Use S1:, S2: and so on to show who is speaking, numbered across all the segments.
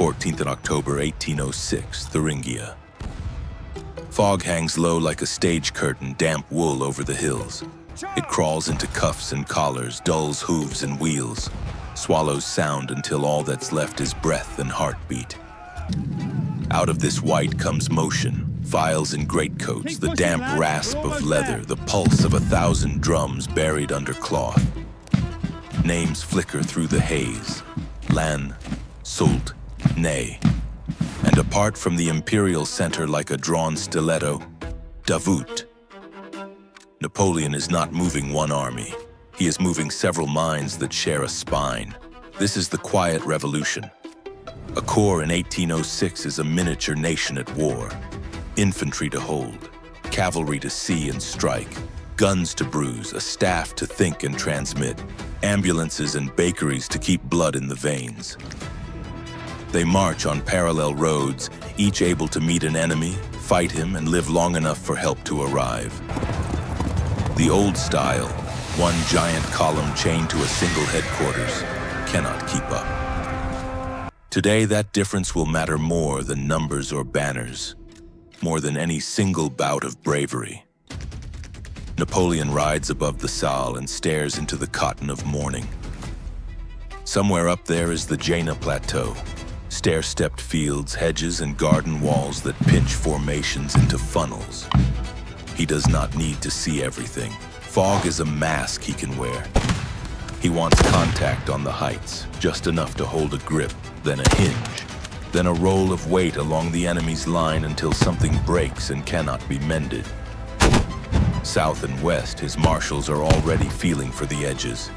S1: 14th of October 1806, Thuringia. Fog hangs low like a stage curtain, damp wool over the hills. It crawls into cuffs and collars, dulls hooves and wheels, swallows sound until all that's left is breath and heartbeat. Out of this white comes motion, files and greatcoats, the damp rasp of leather, the pulse of 1,000 drums buried under cloth. Names flicker through the haze: Lan, Soult, Ney. And apart from the imperial center like a drawn stiletto, Davout. Napoleon is not moving one army. He is moving several minds that share a spine. This is the quiet revolution. A corps in 1806 is a miniature nation at war. Infantry to hold, cavalry to see and strike, guns to bruise, a staff to think and transmit, ambulances and bakeries to keep blood in the veins. They march on parallel roads, each able to meet an enemy, fight him, and live long enough for help to arrive. The old style, one giant column chained to a single headquarters, cannot keep up. Today, that difference will matter more than numbers or banners, more than any single bout of bravery. Napoleon rides above the Saale and stares into the cotton of morning. Somewhere up there is the Jena Plateau, stair-stepped fields, hedges, and garden walls that pinch formations into funnels. He does not need to see everything. Fog is a mask he can wear. He wants contact on the heights, just enough to hold a grip, then a hinge, then a roll of weight along the enemy's line until something breaks and cannot be mended. South and west, his marshals are already feeling for the edges.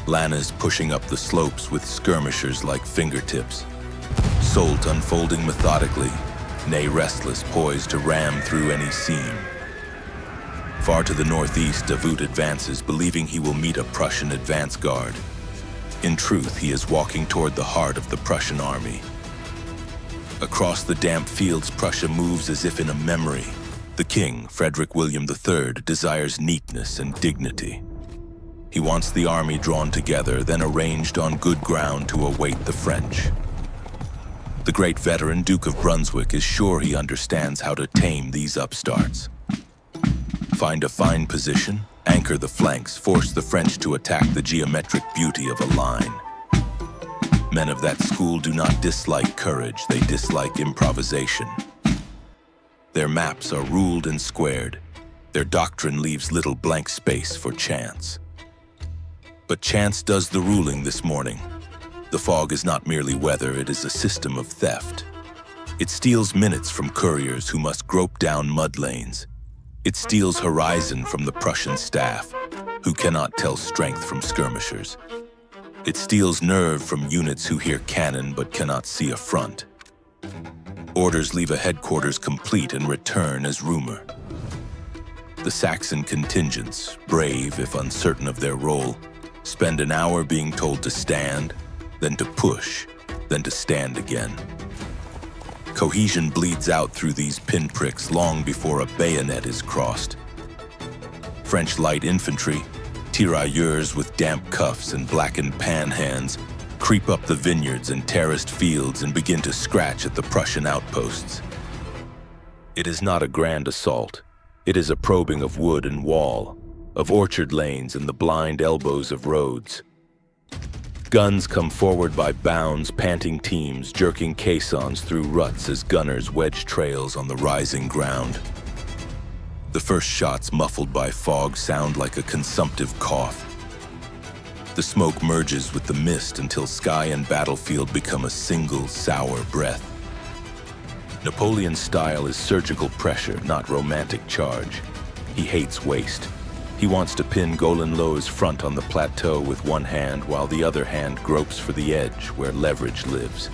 S1: Lannes pushing up the slopes with skirmishers like fingertips. Soult unfolding methodically, Ney restless, poised to ram through any seam. Far to the northeast, Davout advances, believing he will meet a Prussian advance guard. In truth, he is walking toward the heart of the Prussian army. Across the damp fields, Prussia moves as if in a memory. The king, Frederick William III, desires neatness and dignity. He wants the army drawn together, then arranged on good ground to await the French. The great veteran Duke of Brunswick is sure he understands how to tame these upstarts. Find a fine position, anchor the flanks, force the French to attack the geometric beauty of a line. Men of that school do not dislike courage, they dislike improvisation. Their maps are ruled and squared. Their doctrine leaves little blank space for chance. But chance does the ruling this morning. The fog is not merely weather, it is a system of theft. It steals minutes from couriers who must grope down mud lanes. It steals horizon from the Prussian staff, who cannot tell strength from skirmishers. It steals nerve from units who hear cannon but cannot see a front. Orders leave a headquarters complete and return as rumor. The Saxon contingents, brave if uncertain of their role, spend an hour being told to stand, then to push, then to stand again. Cohesion bleeds out through these pinpricks long before a bayonet is crossed. French light infantry, tirailleurs with damp cuffs and blackened pan hands, creep up the vineyards and terraced fields and begin to scratch at the Prussian outposts. It is not a grand assault. It is a probing of wood and wall, of orchard lanes and the blind elbows of roads. Guns come forward by bounds, panting teams, jerking caissons through ruts as gunners wedge trails on the rising ground. The first shots, muffled by fog, sound like a consumptive cough. The smoke merges with the mist until sky and battlefield become a single, sour breath. Napoleon's style is surgical pressure, not romantic charge. He hates waste. He wants to pin Golenlow's front on the plateau with one hand while the other hand gropes for the edge where leverage lives.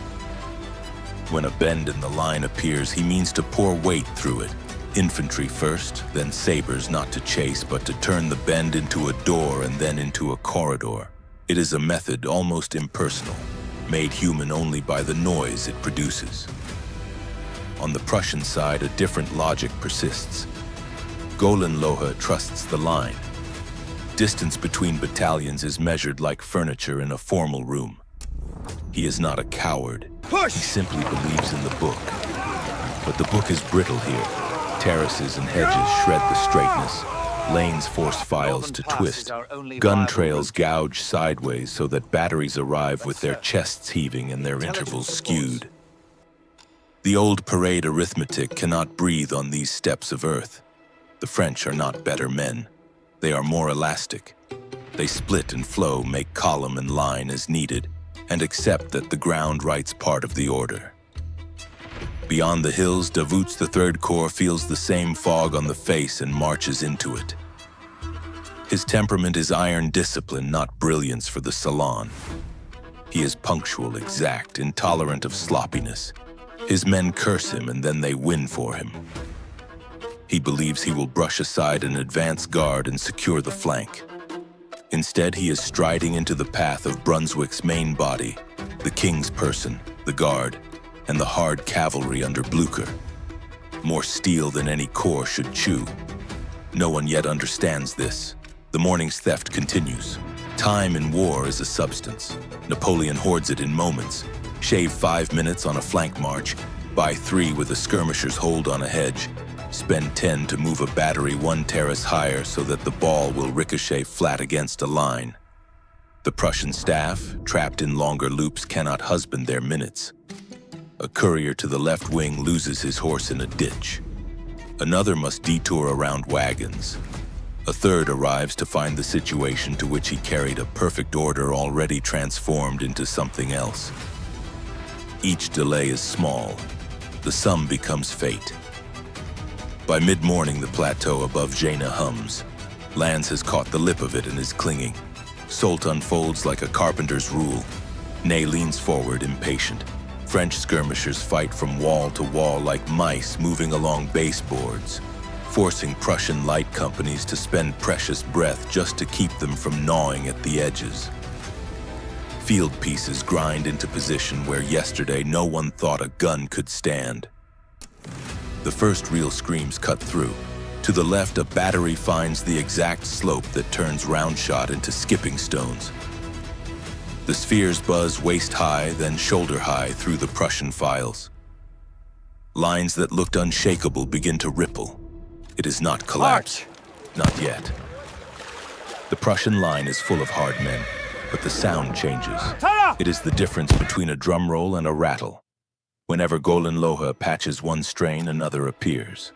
S1: When a bend in the line appears, he means to pour weight through it. Infantry first, then sabers, not to chase, but to turn the bend into a door and then into a corridor. It is a method almost impersonal, made human only by the noise it produces. On the Prussian side, a different logic persists. Golenlohe trusts the line. Distance between battalions is measured like furniture in a formal room. He is not a coward. He simply believes in the book. But the book is brittle here. Terraces and hedges shred the straightness. Lanes force files to twist. Gun trails gouge sideways so that batteries arrive with their chests heaving and their intervals skewed. The old parade arithmetic cannot breathe on these steps of earth. The French are not better men. They are more elastic. They split and flow, make column and line as needed, and accept that the ground writes part of the order. Beyond the hills, Davout's the Third Corps feels the same fog on the face and marches into it. His temperament is iron discipline, not brilliance for the salon. He is punctual, exact, intolerant of sloppiness. His men curse him and then they win for him. He believes he will brush aside an advance guard and secure the flank. Instead, he is striding into the path of Brunswick's main body, the king's person, the guard, and the hard cavalry under Blücher. More steel than any corps should chew. No one yet understands this. The morning's theft continues. Time in war is a substance. Napoleon hoards it in moments. Shave 5 minutes on a flank march, buy 3 with a skirmisher's hold on a hedge, spend 10 to move a battery 1 terrace higher so that the ball will ricochet flat against a line. The Prussian staff, trapped in longer loops, cannot husband their minutes. A courier to the left wing loses his horse in a ditch. Another must detour around wagons. A third arrives to find the situation to which he carried a perfect order already transformed into something else. Each delay is small. The sum becomes fate. By mid-morning, the plateau above Jena hums. Lannes has caught the lip of it and is clinging. Soult unfolds like a carpenter's rule. Ney leans forward, impatient. French skirmishers fight from wall to wall like mice moving along baseboards, forcing Prussian light companies to spend precious breath just to keep them from gnawing at the edges. Field pieces grind into position where yesterday no one thought a gun could stand. The first real screams cut through. To the left, a battery finds the exact slope that turns round shot into skipping stones. The spheres buzz waist-high, then shoulder-high through the Prussian files. Lines that looked unshakable begin to ripple. It is not collapse. Not yet. The Prussian line is full of hard men, but the sound changes. It is the difference between a drum roll and a rattle. Whenever Golan-Lohe patches one strain, another appears.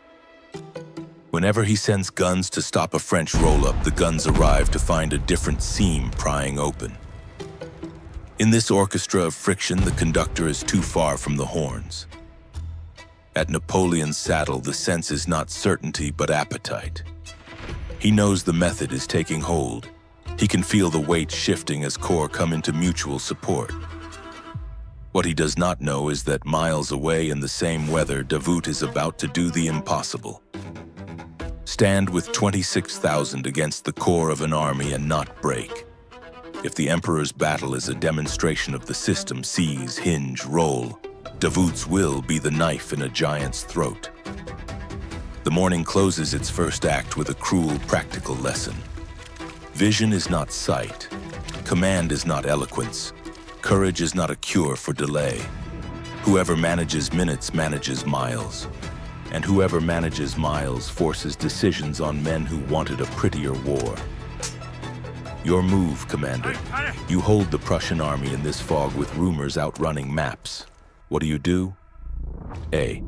S1: Whenever he sends guns to stop a French roll-up, the guns arrive to find a different seam prying open. In this orchestra of friction, the conductor is too far from the horns. At Napoleon's saddle, the sense is not certainty, but appetite. He knows the method is taking hold. He can feel the weight shifting as corps come into mutual support. What he does not know is that miles away in the same weather, Davout is about to do the impossible. Stand with 26,000 against the core of an army and not break. If the Emperor's battle is a demonstration of the system, seize, hinge, roll, Davout's will be the knife in a giant's throat. The morning closes its first act with a cruel, practical lesson. Vision is not sight. Command is not eloquence. Courage is not a cure for delay. Whoever manages minutes manages miles. And whoever manages miles forces decisions on men who wanted a prettier war. Your move, Commander. You hold the Prussian army in this fog with rumors outrunning maps. What do? A.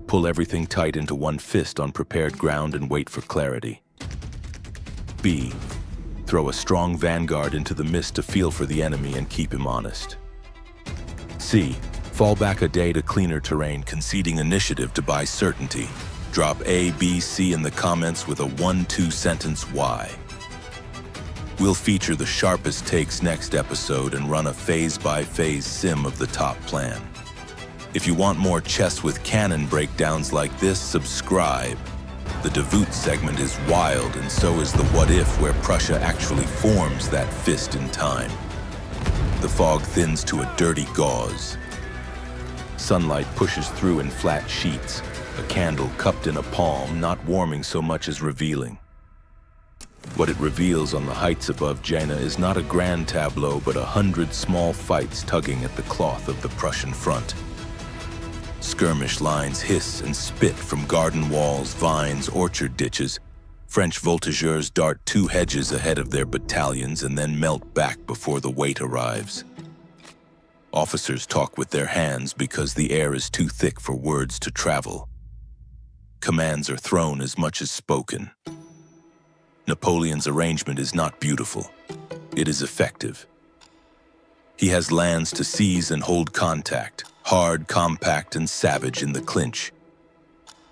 S1: Pull everything tight into one fist on prepared ground and wait for clarity. B. Throw a strong vanguard into the mist to feel for the enemy and keep him honest. C. Fall back a day to cleaner terrain, conceding initiative to buy certainty. Drop A, B, C in the comments with a 1-2 sentence why. We'll feature the sharpest takes next episode and run a phase-by-phase sim of the top plan. If you want more chess with cannon breakdowns like this, subscribe. The Davout segment is wild, and so is the what if, where Prussia actually forms that fist in time. The fog thins to a dirty gauze. Sunlight pushes through in flat sheets, a candle cupped in a palm, not warming so much as revealing. What it reveals on the heights above Jena is not a grand tableau, but 100 small fights tugging at the cloth of the Prussian front. Skirmish lines hiss and spit from garden walls, vines, orchard ditches. French voltigeurs dart 2 hedges ahead of their battalions and then melt back before the weight arrives. Officers talk with their hands because the air is too thick for words to travel. Commands are thrown as much as spoken. Napoleon's arrangement is not beautiful. It is effective. He has lands to seize and hold contact, hard, compact, and savage in the clinch.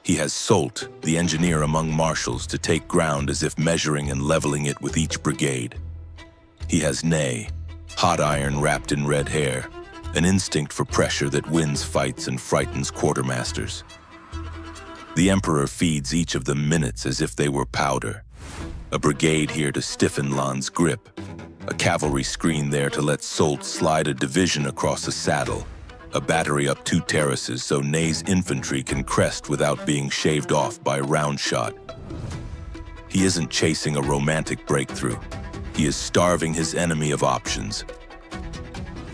S1: He has Soult, the engineer among marshals, to take ground as if measuring and leveling it with each brigade. He has Ney, hot iron wrapped in red hair, an instinct for pressure that wins fights and frightens quartermasters. The Emperor feeds each of them minutes as if they were powder. A brigade here to stiffen Lannes' grip, a cavalry screen there to let Soult slide a division across a saddle, a battery up 2 terraces so Ney's infantry can crest without being shaved off by round shot. He isn't chasing a romantic breakthrough. He is starving his enemy of options.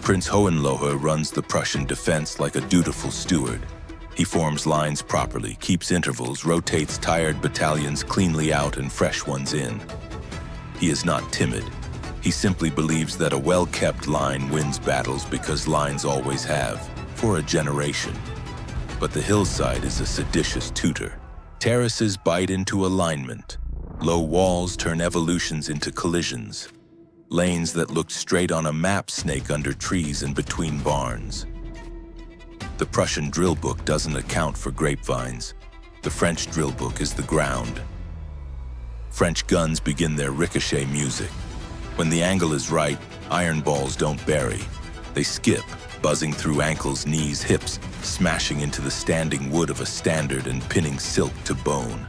S1: Prince Hohenlohe runs the Prussian defense like a dutiful steward. He forms lines properly, keeps intervals, rotates tired battalions cleanly out and fresh ones in. He is not timid. He simply believes that a well-kept line wins battles because lines always have, for a generation. But the hillside is a seditious tutor. Terraces bite into alignment. Low walls turn evolutions into collisions. Lanes that looked straight on a map snake under trees and between barns. The Prussian drill book doesn't account for grapevines. The French drill book is the ground. French guns begin their ricochet music. When the angle is right, iron balls don't bury. They skip, buzzing through ankles, knees, hips, smashing into the standing wood of a standard and pinning silk to bone.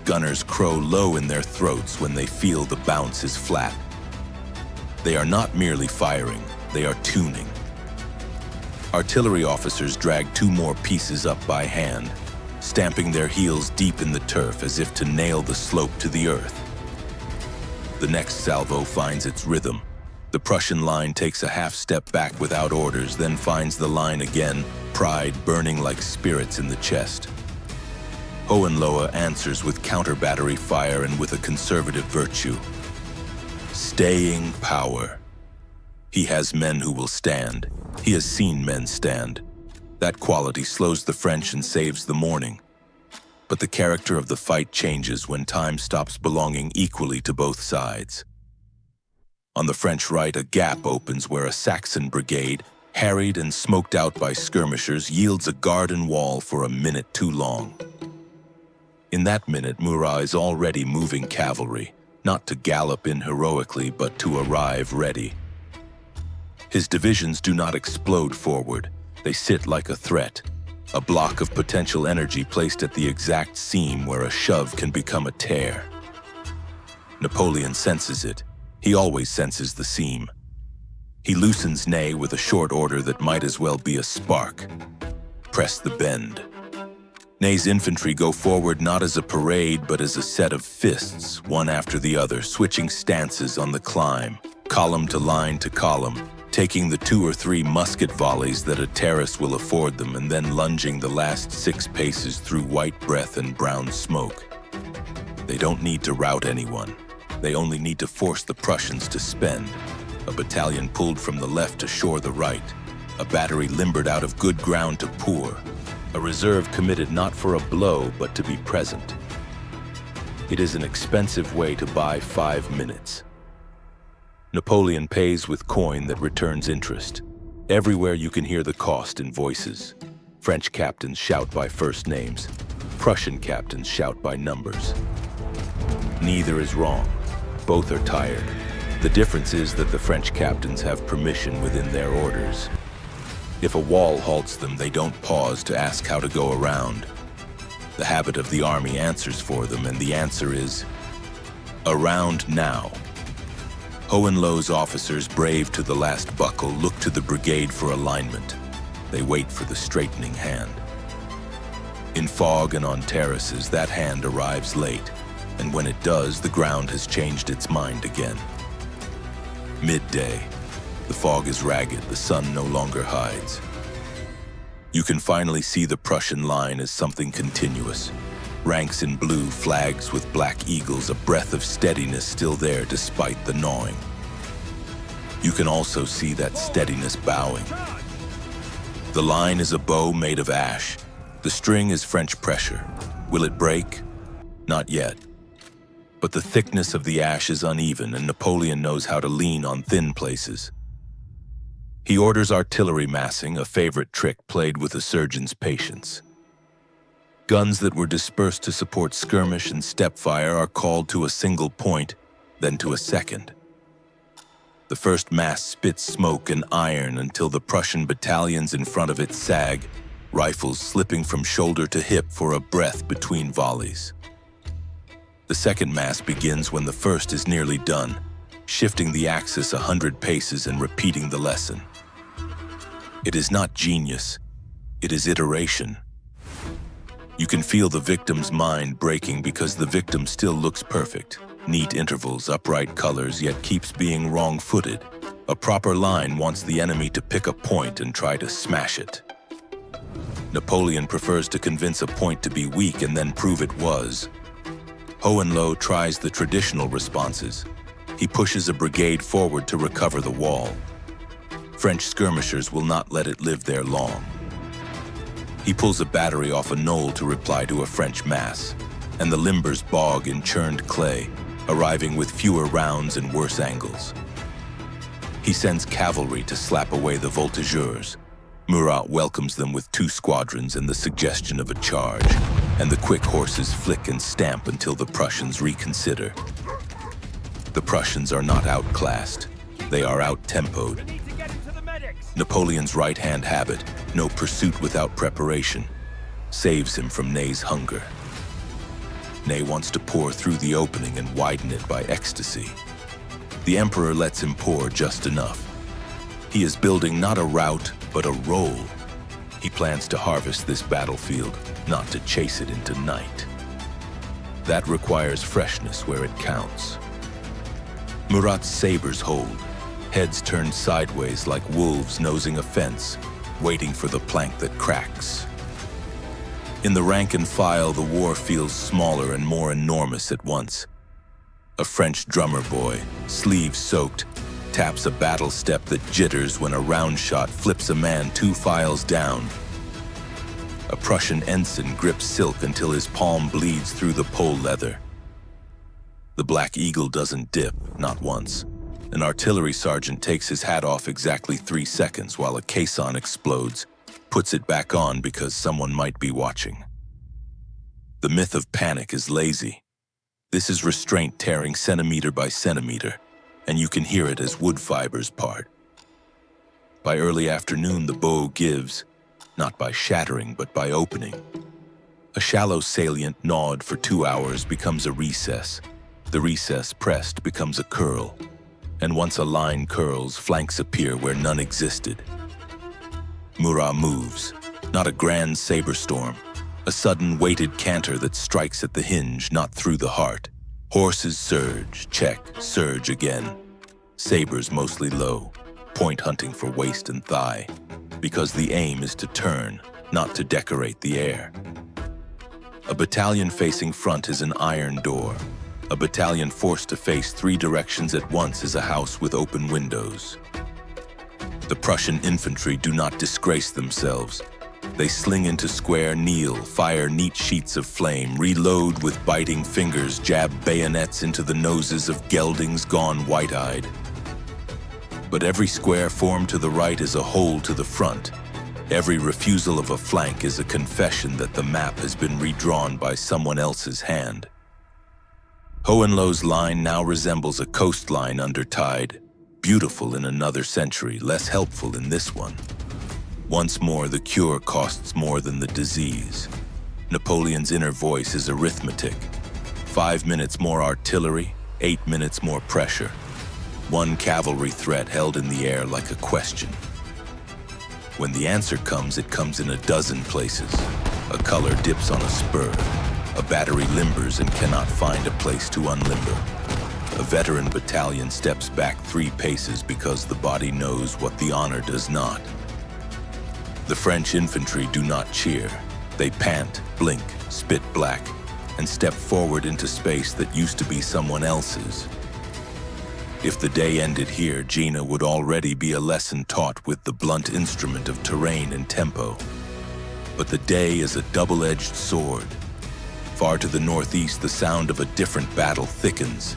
S1: Gunners crow low in their throats when they feel the bounce is flat. They are not merely firing, they are tuning. Artillery officers drag 2 more pieces up by hand, stamping their heels deep in the turf as if to nail the slope to the earth. The next salvo finds its rhythm. The Prussian line takes a half step back without orders, then finds the line again, pride burning like spirits in the chest. Hohenlohe answers with counter-battery fire and with a conservative virtue. Staying power. He has men who will stand. He has seen men stand. That quality slows the French and saves the morning. But the character of the fight changes when time stops belonging equally to both sides. On the French right, a gap opens where a Saxon brigade, harried and smoked out by skirmishers, yields a garden wall for a minute too long. In that minute, Murat is already moving cavalry, not to gallop in heroically, but to arrive ready. His divisions do not explode forward. They sit like a threat, a block of potential energy placed at the exact seam where a shove can become a tear. Napoleon senses it. He always senses the seam. He loosens Ney with a short order that might as well be a spark. Press the bend. Ney's infantry go forward not as a parade, but as a set of fists, one after the other, switching stances on the climb, column to column, taking the 2 or 3 musket volleys that a terrace will afford them and then lunging the last 6 paces through white breath and brown smoke. They don't need to rout anyone. They only need to force the Prussians to spend. A battalion pulled from the left to shore the right. A battery limbered out of good ground to poor. A reserve committed not for a blow, but to be present. It is an expensive way to buy 5 minutes. Napoleon pays with coin that returns interest. Everywhere you can hear the cost in voices. French captains shout by first names. Prussian captains shout by numbers. Neither is wrong. Both are tired. The difference is that the French captains have permission within their orders. If a wall halts them, they don't pause to ask how to go around. The habit of the army answers for them, and the answer is, around now. Hohenlohe's officers, brave to the last buckle, look to the brigade for alignment. They wait for the straightening hand. In fog and on terraces, that hand arrives late. and when it does, the ground has changed its mind again. Midday. The fog is ragged, the sun no longer hides. You can finally see the Prussian line as something continuous. Ranks in blue, flags with black eagles, a breath of steadiness still there despite the gnawing. You can also see that steadiness bowing. The line is a bow made of ash. The string is French pressure. Will it break? Not yet. But the thickness of the ash is uneven, and Napoleon knows how to lean on thin places. He orders artillery massing, a favorite trick played with a surgeon's patience. Guns that were dispersed to support skirmish and step fire are called to a single point, then to a second. The first mass spits smoke and iron until the Prussian battalions in front of it sag, rifles slipping from shoulder to hip for a breath between volleys. The second mass begins when the first is nearly done, shifting the axis 100 paces and repeating the lesson. It is not genius, it is iteration. You can feel the victim's mind breaking because the victim still looks perfect. Neat intervals, upright colors, yet keeps being wrong-footed. A proper line wants the enemy to pick a point and try to smash it. Napoleon prefers to convince a point to be weak and then prove it was. Hohenlohe tries the traditional responses. He pushes a brigade forward to recover the wall. French skirmishers will not let it live there long. He pulls a battery off a knoll to reply to a French mass, and the limbers bog in churned clay, arriving with fewer rounds and worse angles. He sends cavalry to slap away the voltigeurs. Murat welcomes them with 2 squadrons and the suggestion of a charge, and the quick horses flick and stamp until the Prussians reconsider. The Prussians are not outclassed, they are out-tempoed. Napoleon's right-hand habit, no pursuit without preparation, saves him from Ney's hunger. Ney wants to pour through the opening and widen it by ecstasy. The Emperor lets him pour just enough. He is building not a rout, but a roll. He plans to harvest this battlefield, not to chase it into night. That requires freshness where it counts. Murat's sabers hold, heads turned sideways like wolves nosing a fence, waiting for the plank that cracks. In the rank and file, the war feels smaller and more enormous at once. A French drummer boy, sleeves soaked, taps a battle step that jitters when a round shot flips a man 2 files down. A Prussian ensign grips silk until his palm bleeds through the pole leather. The Black Eagle doesn't dip, not once. An artillery sergeant takes his hat off exactly 3 seconds while a caisson explodes, puts it back on because someone might be watching. The myth of panic is lazy. This is restraint tearing centimeter by centimeter, and you can hear it as wood fibers part. By early afternoon, the bow gives, not by shattering, but by opening. A shallow salient gnawed for 2 hours becomes a recess. The recess pressed becomes a curl. And once a line curls, flanks appear where none existed. Murat moves, not a grand saber storm, a sudden weighted canter that strikes at the hinge, not through the heart. Horses surge, check, surge again. Sabers mostly low, point hunting for waist and thigh, because the aim is to turn, not to decorate the air. A battalion facing front is an iron door. A battalion forced to face 3 directions at once is a house with open windows. The Prussian infantry do not disgrace themselves. They sling into square, kneel, fire neat sheets of flame, reload with biting fingers, jab bayonets into the noses of geldings gone white-eyed. But every square formed to the right is a hole to the front. Every refusal of a flank is a confession that the map has been redrawn by someone else's hand. Hohenlohe's line now resembles a coastline under tide, beautiful in another century, less helpful in this one. Once more, the cure costs more than the disease. Napoleon's inner voice is arithmetic. 5 minutes more artillery, 8 minutes more pressure. 1 cavalry threat held in the air like a question. When the answer comes, it comes in a dozen places. A color dips on a spur. A battery limbers and cannot find a place to unlimber. A veteran battalion steps back 3 paces because the body knows what the honor does not. The French infantry do not cheer. They pant, blink, spit black, and step forward into space that used to be someone else's. If the day ended here, Gina would already be a lesson taught with the blunt instrument of terrain and tempo. But the day is a double-edged sword. Far to the northeast, the sound of a different battle thickens.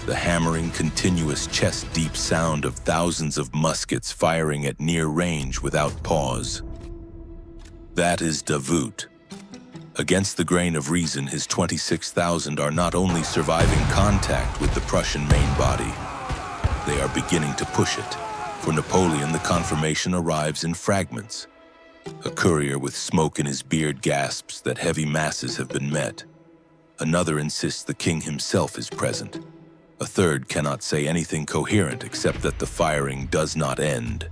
S1: The hammering, continuous, chest-deep sound of thousands of muskets firing at near range without pause. That is Davout. Against the grain of reason, his 26,000 are not only surviving contact with the Prussian main body, they are beginning to push it. For Napoleon, the confirmation arrives in fragments. A courier with smoke in his beard gasps that heavy masses have been met. Another insists the king himself is present. A third cannot say anything coherent except that the firing does not end.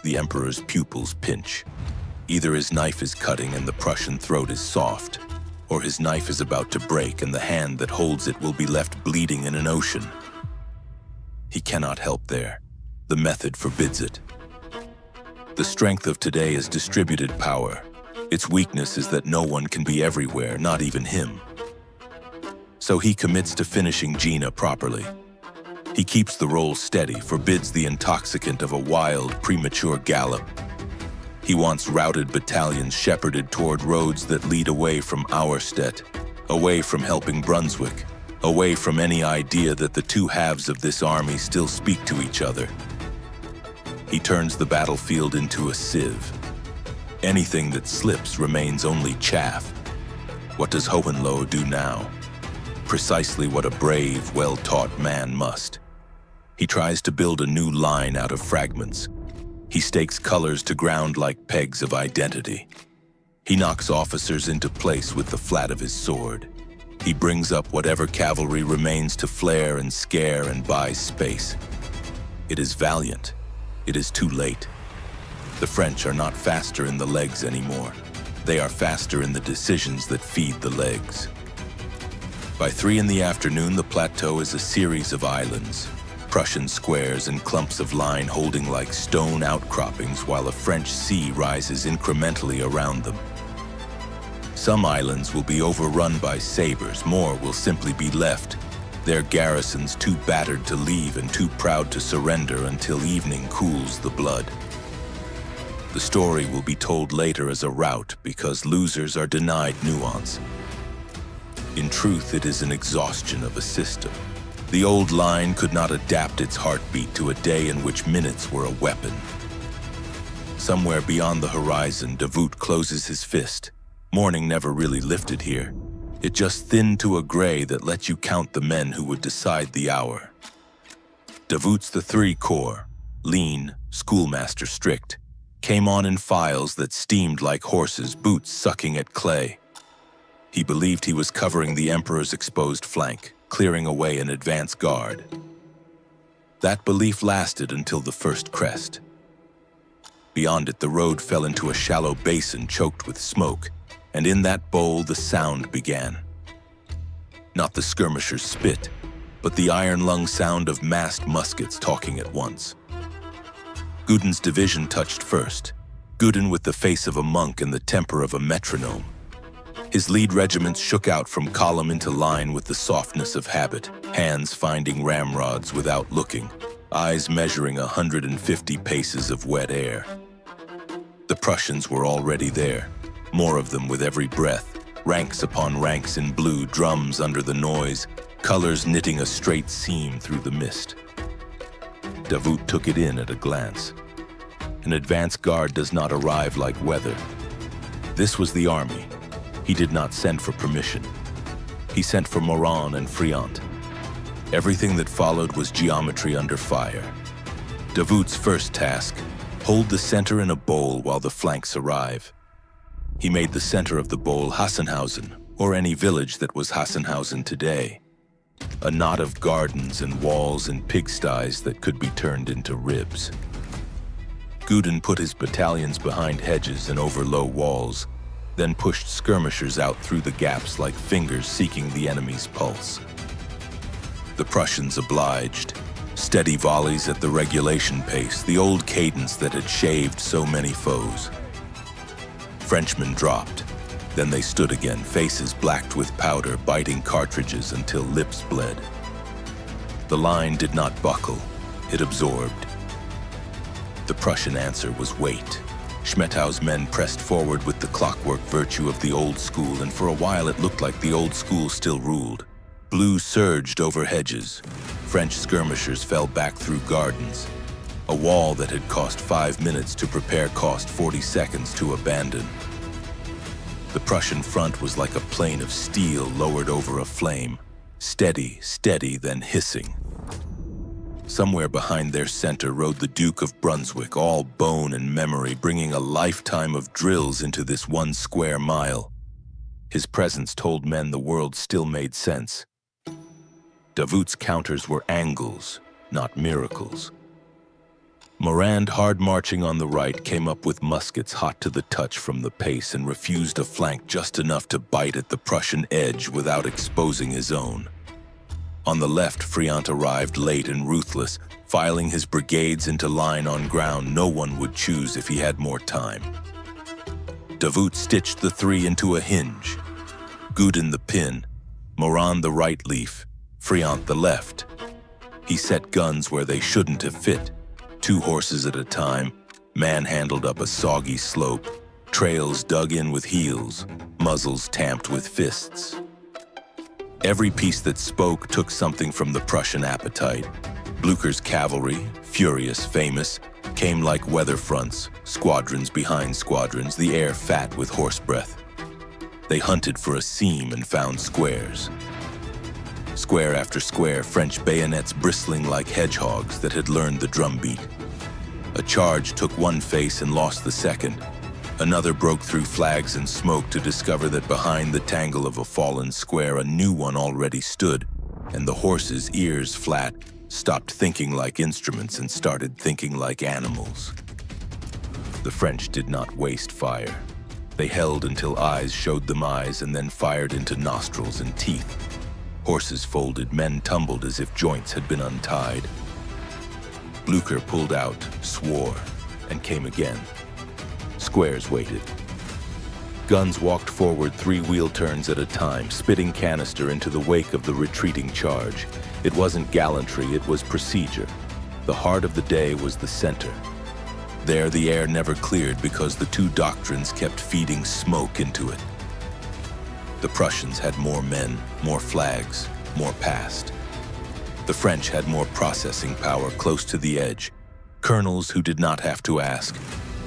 S1: The emperor's pupils pinch. Either his knife is cutting and the Prussian throat is soft, or his knife is about to break and the hand that holds it will be left bleeding in an ocean. He cannot help there. The method forbids it. The strength of today is distributed power. Its weakness is that no one can be everywhere, not even him. So he commits to finishing Gina properly. He keeps the roll steady, forbids the intoxicant of a wild, premature gallop. He wants routed battalions shepherded toward roads that lead away from Auerstedt, away from helping Brunswick, away from any idea that the two halves of this army still speak to each other. He turns the battlefield into a sieve. Anything that slips remains only chaff. What does Hohenlohe do now? Precisely what a brave, well-taught man must. He tries to build a new line out of fragments. He stakes colors to ground like pegs of identity. He knocks officers into place with the flat of his sword. He brings up whatever cavalry remains to flare and scare and buy space. It is valiant. It is too late. The French are not faster in the legs anymore. They are faster in the decisions that feed the legs. By 3 in the afternoon, the plateau is a series of islands, Prussian squares and clumps of line holding like stone outcroppings while a French sea rises incrementally around them. Some islands will be overrun by sabers, more will simply be left, their garrisons too battered to leave and too proud to surrender until evening cools the blood. The story will be told later as a rout because losers are denied nuance. In truth, it is an exhaustion of a system. The old line could not adapt its heartbeat to a day in which minutes were a weapon. Somewhere beyond the horizon, Davout closes his fist. Morning never really lifted here. It just thinned to a gray that lets you count the men who would decide the hour. Davout's the 3 Corps, lean, schoolmaster strict, came on in files that steamed like horses, boots sucking at clay. He believed he was covering the emperor's exposed flank, clearing away an advance guard. That belief lasted until the first crest. Beyond it, the road fell into a shallow basin choked with smoke, and in that bowl the sound began. Not the skirmishers' spit, but the iron-lung sound of massed muskets talking at once. Gudin's division touched first, Gudin with the face of a monk and the temper of a metronome. His lead regiments shook out from column into line with the softness of habit, hands finding ramrods without looking, eyes measuring 150 paces of wet air. The Prussians were already there, more of them with every breath, ranks upon ranks in blue, drums under the noise, colors knitting a straight seam through the mist. Davout took it in at a glance. An advance guard does not arrive like weather. This was the army. He did not send for permission. He sent for Morane and Friant. Everything that followed was geometry under fire. Davout's first task, hold the center in a bowl while the flanks arrive. He made the center of the bowl Hassenhausen, or any village that was Hassenhausen today. A knot of gardens and walls and pigsties that could be turned into ribs. Gudin put his battalions behind hedges and over low walls, then pushed skirmishers out through the gaps like fingers seeking the enemy's pulse. The Prussians obliged. Steady volleys at the regulation pace, the old cadence that had shaved so many foes. Frenchmen dropped. Then they stood again, faces blacked with powder, biting cartridges until lips bled. The line did not buckle, it absorbed. The Prussian answer was wait. Schmettau's men pressed forward with the clockwork virtue of the old school, and for a while it looked like the old school still ruled. Blue surged over hedges. French skirmishers fell back through gardens. A wall that had cost 5 minutes to prepare cost 40 seconds to abandon. The Prussian front was like a plane of steel lowered over a flame. Steady, steady, then hissing. Somewhere behind their center rode the Duke of Brunswick, all bone and memory, bringing a lifetime of drills into this 1 square mile. His presence told men the world still made sense. Davout's counters were angles, not miracles. Morand, hard marching on the right, came up with muskets hot to the touch from the pace and refused a flank just enough to bite at the Prussian edge without exposing his own. On the left, Friant arrived late and ruthless, filing his brigades into line on ground no one would choose if he had more time. Davout stitched the 3 into a hinge. Gudin the pin, Morand the right leaf, Friant the left. He set guns where they shouldn't have fit. 2 horses at a time, manhandled up a soggy slope, trails dug in with heels, muzzles tamped with fists. Every piece that spoke took something from the Prussian appetite. Blücher's cavalry, furious, famous, came like weather fronts, squadrons behind squadrons, the air fat with horse breath. They hunted for a seam and found squares. Square after square, French bayonets bristling like hedgehogs that had learned the drumbeat. A charge took one face and lost the second. Another broke through flags and smoke to discover that behind the tangle of a fallen square, a new one already stood, and the horses, ears flat, stopped thinking like instruments and started thinking like animals. The French did not waste fire. They held until eyes showed them eyes and then fired into nostrils and teeth. Horses folded, men tumbled as if joints had been untied. Blücher pulled out, swore, and came again. Squares waited. Guns walked forward 3 wheel turns at a time, spitting canister into the wake of the retreating charge. It wasn't gallantry, it was procedure. The heart of the day was the center. There the air never cleared because the 2 doctrines kept feeding smoke into it. The Prussians had more men, more flags, more past. The French had more processing power close to the edge. Colonels who did not have to ask.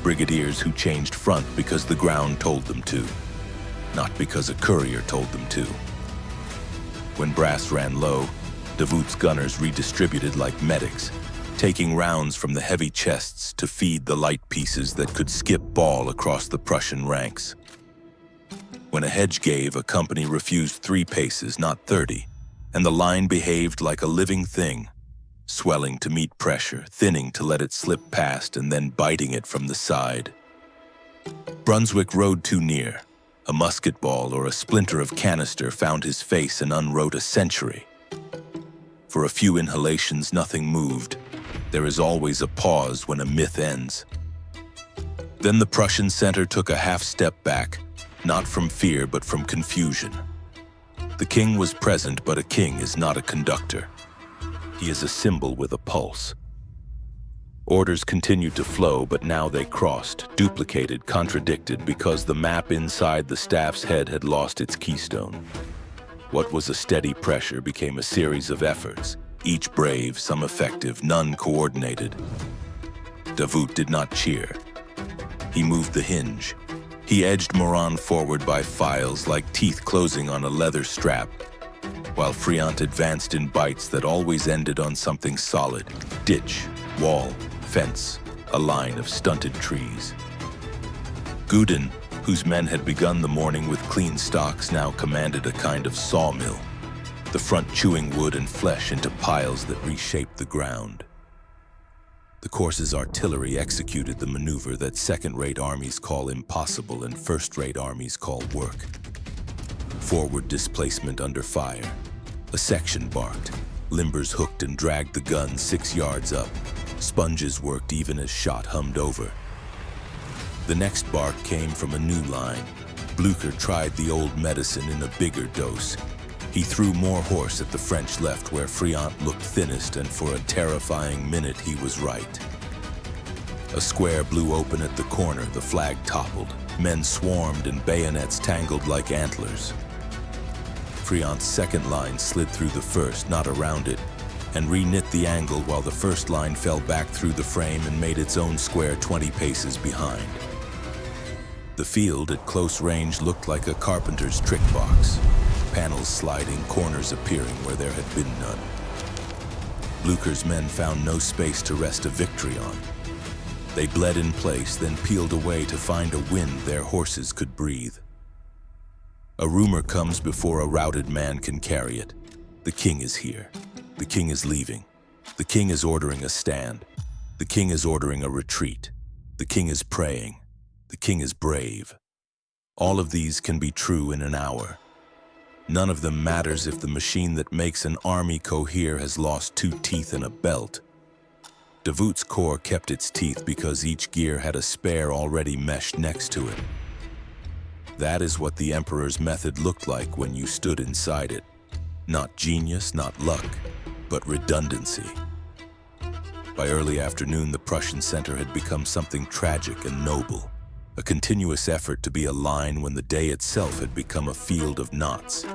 S1: Brigadiers who changed front because the ground told them to, not because a courier told them to. When brass ran low, Davout's gunners redistributed like medics, taking rounds from the heavy chests to feed the light pieces that could skip ball across the Prussian ranks. When a hedge gave, a company refused 3 paces, not 30, and the line behaved like a living thing, swelling to meet pressure, thinning to let it slip past, and then biting it from the side. Brunswick rode too near. A musket ball or a splinter of canister found his face and unwrote a century. For a few inhalations, nothing moved. There is always a pause when a myth ends. Then the Prussian center took a half step back, not from fear but from confusion. The king was present, but a king is not a conductor. He is a symbol with a pulse. Orders continued to flow, but now they crossed, duplicated, contradicted, because the map inside the staff's head had lost its keystone. What was a steady pressure became a series of efforts, each brave, some effective, none coordinated. Davout did not cheer. He moved the hinge. He edged Morand forward by files like teeth closing on a leather strap, while Friant advanced in bites that always ended on something solid: ditch, wall, fence, a line of stunted trees. Gudin, whose men had begun the morning with clean stocks, now commanded a kind of sawmill, the front chewing wood and flesh into piles that reshaped the ground. The The Corse's artillery executed the maneuver that second-rate armies call impossible and first-rate armies call work. Forward displacement under fire. A section barked. Limbers hooked and dragged the gun 6 yards up. Sponges worked even as shot hummed over. The next bark came from a new line. Blücher tried the old medicine in a bigger dose. He threw more horse at the French left where Friant looked thinnest, and for a terrifying minute he was right. A square blew open at the corner, the flag toppled. Men swarmed and bayonets tangled like antlers. Friant's second line slid through the first, not around it, and re-knit the angle while the first line fell back through the frame and made its own square 20 paces behind. The field at close range looked like a carpenter's trick box. Panels sliding, corners appearing where there had been none. Blücher's men found no space to rest a victory on. They bled in place, then peeled away to find a wind their horses could breathe. A rumor comes before a routed man can carry it. The king is here. The king is leaving. The king is ordering a stand. The king is ordering a retreat. The king is praying. The king is brave. All of these can be true in an hour. None of them matters if the machine that makes an army cohere has lost 2 teeth in a belt. Davout's corps kept its teeth because each gear had a spare already meshed next to it. That is what the emperor's method looked like when you stood inside it. Not genius, not luck, but redundancy. By early afternoon, the Prussian center had become something tragic and noble. A continuous effort to be a line when the day itself had become a field of knots.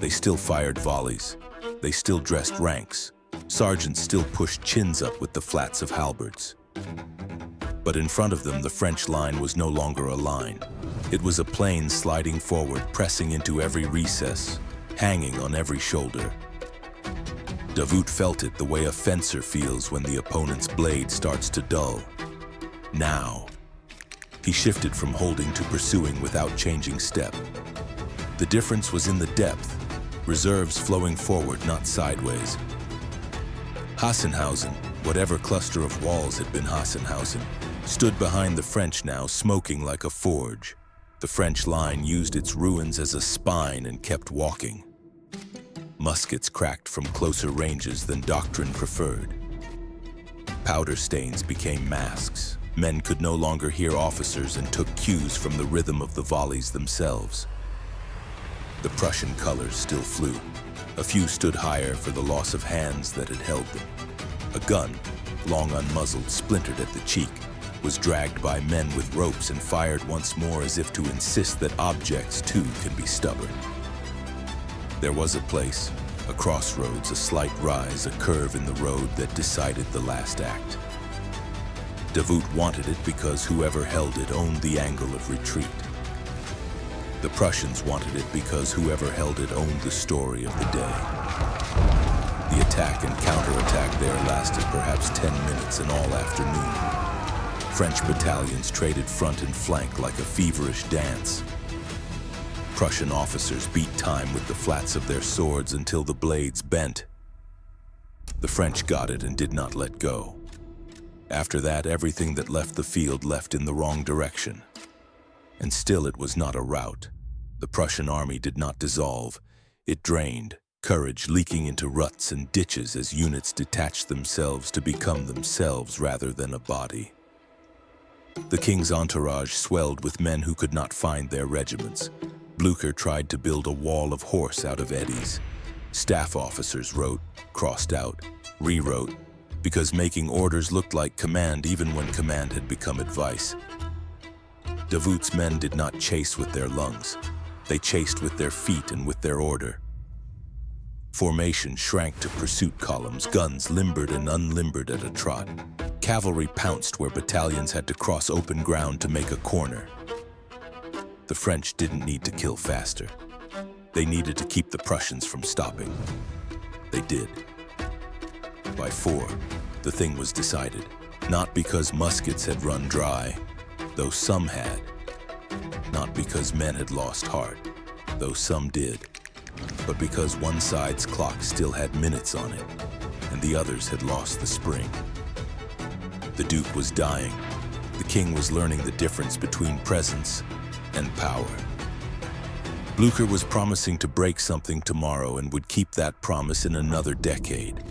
S1: They still fired volleys. They still dressed ranks. Sergeants still pushed chins up with the flats of halberds. But in front of them, the French line was no longer a line. It was a plane sliding forward, pressing into every recess, hanging on every shoulder. Davout felt it the way a fencer feels when the opponent's blade starts to dull. Now. He shifted from holding to pursuing without changing step. The difference was in the depth, reserves flowing forward, not sideways. Hassenhausen, whatever cluster of walls had been Hassenhausen, stood behind the French now, smoking like a forge. The French line used its ruins as a spine and kept walking. Muskets cracked from closer ranges than doctrine preferred. Powder stains became masks. Men could no longer hear officers and took cues from the rhythm of the volleys themselves. The Prussian colors still flew. A few stood higher for the loss of hands that had held them. A gun, long unmuzzled, splintered at the cheek, was dragged by men with ropes and fired once more as if to insist that objects too can be stubborn. There was a place, a crossroads, a slight rise, a curve in the road that decided the last act. Davout wanted it because whoever held it owned the angle of retreat. The Prussians wanted it because whoever held it owned the story of the day. The attack and counterattack there lasted perhaps 10 minutes and all afternoon. French battalions traded front and flank like a feverish dance. Prussian officers beat time with the flats of their swords until the blades bent. The French got it and did not let go. After that, everything that left the field left in the wrong direction. And still it was not a rout. The Prussian army did not dissolve. It drained, courage leaking into ruts and ditches as units detached themselves to become themselves rather than a body. The king's entourage swelled with men who could not find their regiments. Blücher tried to build a wall of horse out of eddies. Staff officers wrote, crossed out, rewrote, because making orders looked like command even when command had become advice. Davout's men did not chase with their lungs. They chased with their feet and with their order. Formation shrank to pursuit columns, guns limbered and unlimbered at a trot. Cavalry pounced where battalions had to cross open ground to make a corner. The French didn't need to kill faster. They needed to keep the Prussians from stopping. They did. By 4, the thing was decided, not because muskets had run dry, though some had, not because men had lost heart, though some did, but because one side's clock still had minutes on it, and the others had lost the spring. The Duke was dying. The king was learning the difference between presence and power. Blücher was promising to break something tomorrow and would keep that promise in another decade.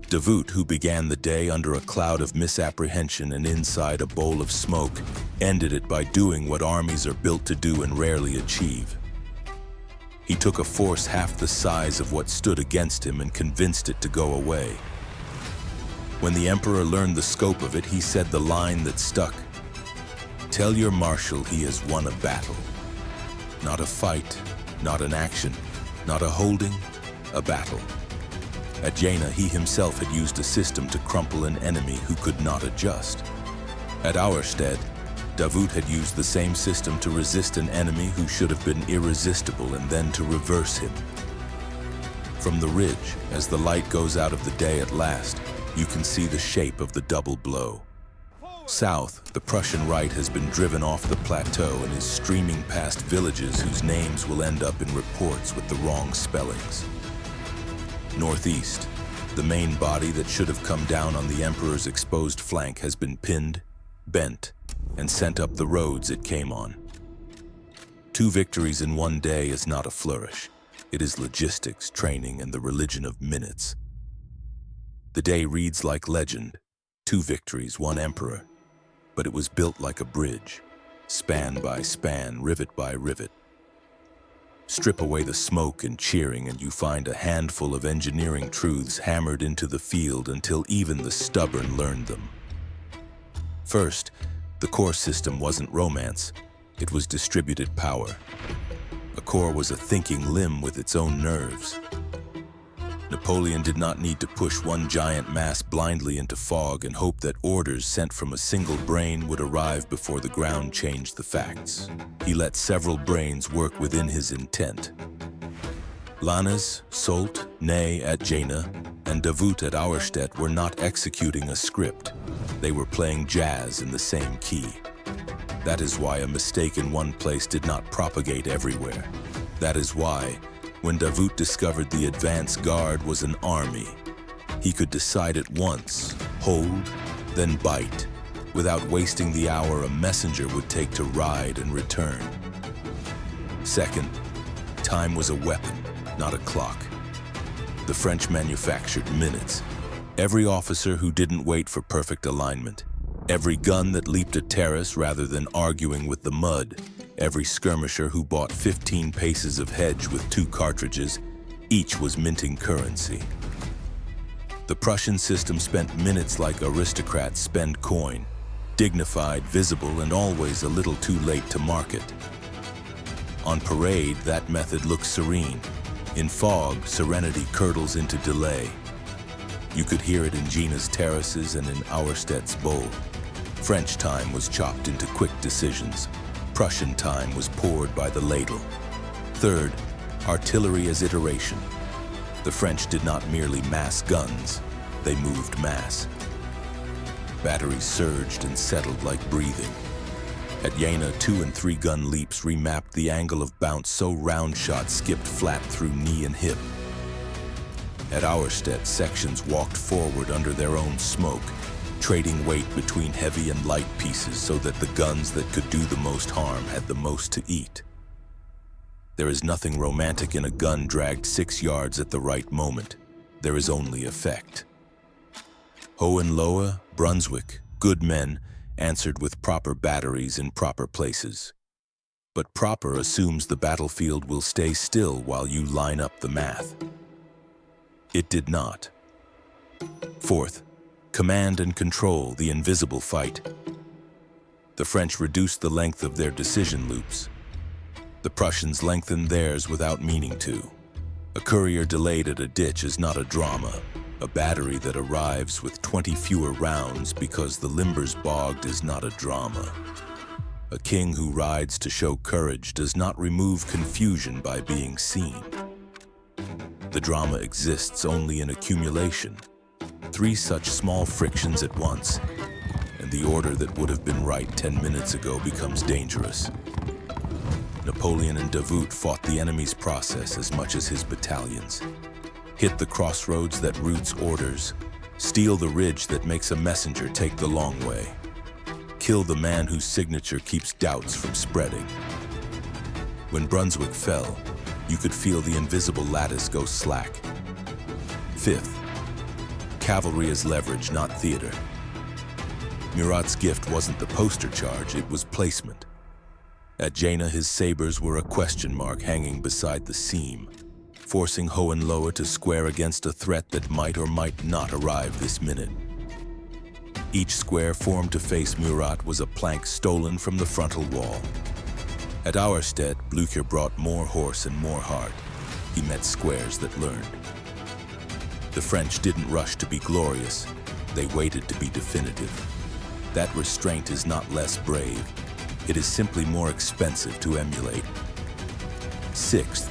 S1: Davout, who began the day under a cloud of misapprehension and inside a bowl of smoke, ended it by doing what armies are built to do and rarely achieve. He took a force half the size of what stood against him and convinced it to go away. When the emperor learned the scope of it, he said the line that stuck: "Tell your marshal he has won a battle. Not a fight, not an action, not a holding, a battle." At Jena, he himself had used a system to crumple an enemy who could not adjust. At Auerstedt, Davout had used the same system to resist an enemy who should have been irresistible and then to reverse him. From the ridge, as the light goes out of the day at last, you can see the shape of the double blow. South, the Prussian right has been driven off the plateau and is streaming past villages whose names will end up in reports with the wrong spellings. Northeast, the main body that should have come down on the emperor's exposed flank has been pinned, bent, and sent up the roads it came on. 2 victories in one day is not a flourish. It is logistics, training, and the religion of minutes. The day reads like legend: 2 victories, 1 emperor. But it was built like a bridge, span by span, rivet by rivet. Strip away the smoke and cheering and you find a handful of engineering truths hammered into the field until even the stubborn learned them. First, the corps system wasn't romance, it was distributed power. A corps was a thinking limb with its own nerves. Napoleon did not need to push one giant mass blindly into fog and hope that orders sent from a single brain would arrive before the ground changed the facts. He let several brains work within his intent. Lannes, Soult, Ney at Jena, and Davout at Auerstedt were not executing a script. They were playing jazz in the same key. That is why a mistake in one place did not propagate everywhere. That is why, when Davout discovered the advance guard was an army, he could decide at once, hold, then bite, without wasting the hour a messenger would take to ride and return. Second, time was a weapon, not a clock. The French manufactured minutes. Every officer who didn't wait for perfect alignment, every gun that leaped a terrace rather than arguing with the mud, every skirmisher who bought 15 paces of hedge with 2 cartridges, each was minting currency. The Prussian system spent minutes like aristocrats spend coin, dignified, visible, and always a little too late to market. On parade, that method looks serene. In fog, serenity curdles into delay. You could hear it in Jena's terraces and in Auerstedt's bowl. French time was chopped into quick decisions. Prussian time was poured by the ladle. Third, artillery as iteration. The French did not merely mass guns, they moved mass. Batteries surged and settled like breathing. At Jena, 2 and 3 gun leaps remapped the angle of bounce so round shots skipped flat through knee and hip. At Auerstedt, sections walked forward under their own smoke, trading weight between heavy and light pieces so that the guns that could do the most harm had the most to eat. There is nothing romantic in a gun dragged 6 yards at the right moment. There is only effect. Hohenlohe, Brunswick, good men, answered with proper batteries in proper places. But proper assumes the battlefield will stay still while you line up the math. It did not. Fourth, command and control, the invisible fight. The French reduced the length of their decision loops. The Prussians lengthened theirs without meaning to. A courier delayed at a ditch is not a drama. A battery that arrives with 20 fewer rounds because the limbers bogged is not a drama. A king who rides to show courage does not remove confusion by being seen. The drama exists only in accumulation. 3 such small frictions at once, and the order that would have been right 10 minutes ago becomes dangerous. Napoleon and Davout fought the enemy's process as much as his battalions. Hit the crossroads that roots orders, Steal the ridge that makes a messenger take the long way. Kill the man whose signature keeps doubts from spreading. When Brunswick fell, you could feel the invisible lattice go slack. Fifth, cavalry as leverage, not theater. Murat's gift wasn't the poster charge, it was placement. At Jena, his sabers were a question mark hanging beside the seam, forcing Hohenlohe to square against a threat that might or might not arrive this minute. Each square formed to face Murat was a plank stolen from the frontal wall. At Auerstedt, Blücher brought more horse and more heart. He met squares that learned. The French didn't rush to be glorious, they waited to be definitive. That restraint is not less brave. It is simply more expensive to emulate. Sixth,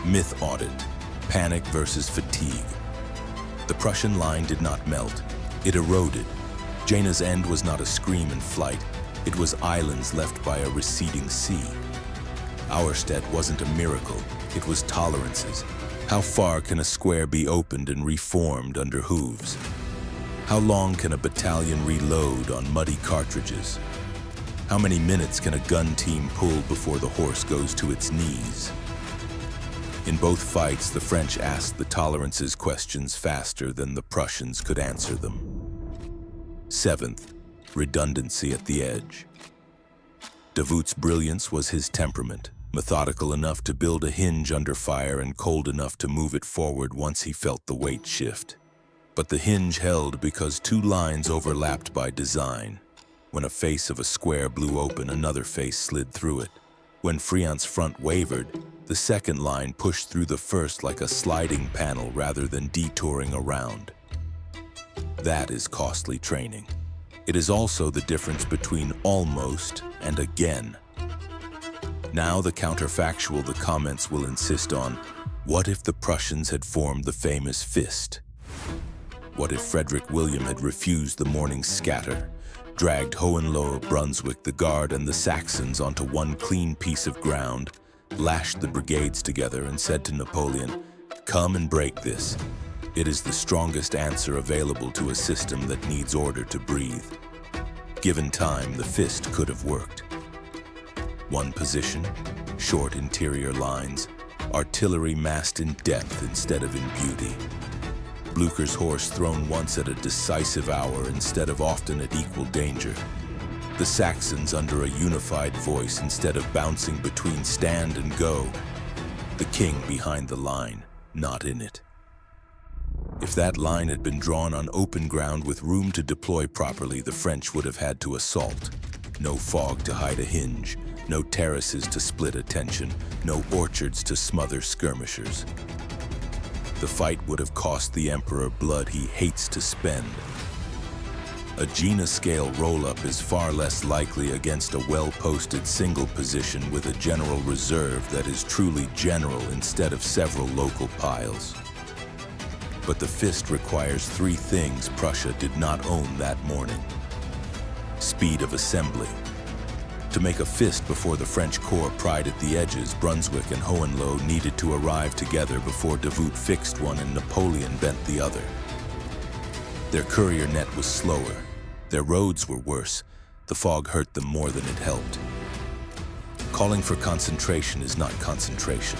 S1: myth audit, panic versus fatigue. The Prussian line did not melt, it eroded. Jena's end was not a scream in flight, it was islands left by a receding sea. Auerstedt wasn't a miracle, it was tolerances. How far can a square be opened and reformed under hooves? How long can a battalion reload on muddy cartridges? How many minutes can a gun team pull before the horse goes to its knees? In both fights, the French asked the tolerances questions faster than the Prussians could answer them. Seventh, redundancy at the edge. Davout's brilliance was his temperament, methodical enough to build a hinge under fire and cold enough to move it forward once he felt the weight shift. But the hinge held because two lines overlapped by design. When a face of a square blew open, another face slid through it. When Friant's front wavered, the second line pushed through the first like a sliding panel rather than detouring around. That is costly training. It is also the difference between almost and again. Now the counterfactual the comments will insist on, what if the Prussians had formed the famous fist? What if Frederick William had refused the morning scatter, dragged Hohenlohe, Brunswick, the Guard, and the Saxons onto one clean piece of ground, lashed the brigades together and said to Napoleon, "Come and break this. It is the strongest answer available to a system that needs order to breathe." Given time, the fist could have worked. One position, short interior lines, artillery massed in depth instead of in beauty. Blücher's horse thrown once at a decisive hour instead of often at equal danger. The Saxons under a unified voice instead of bouncing between stand and go. The king behind the line, not in it. If that line had been drawn on open ground with room to deploy properly, the French would have had to assault. No fog to hide a hinge, no terraces to split attention, no orchards to smother skirmishers. The fight would have cost the Emperor blood he hates to spend. A Jena-scale roll-up is far less likely against a well-posted single position with a general reserve that is truly general instead of several local piles. But the fist requires three things Prussia did not own that morning. Speed of assembly. To make a fist before the French corps pried at the edges, Brunswick and Hohenlohe needed to arrive together before Davout fixed one and Napoleon bent the other. Their courier net was slower. Their roads were worse. The fog hurt them more than it helped. Calling for concentration is not concentration.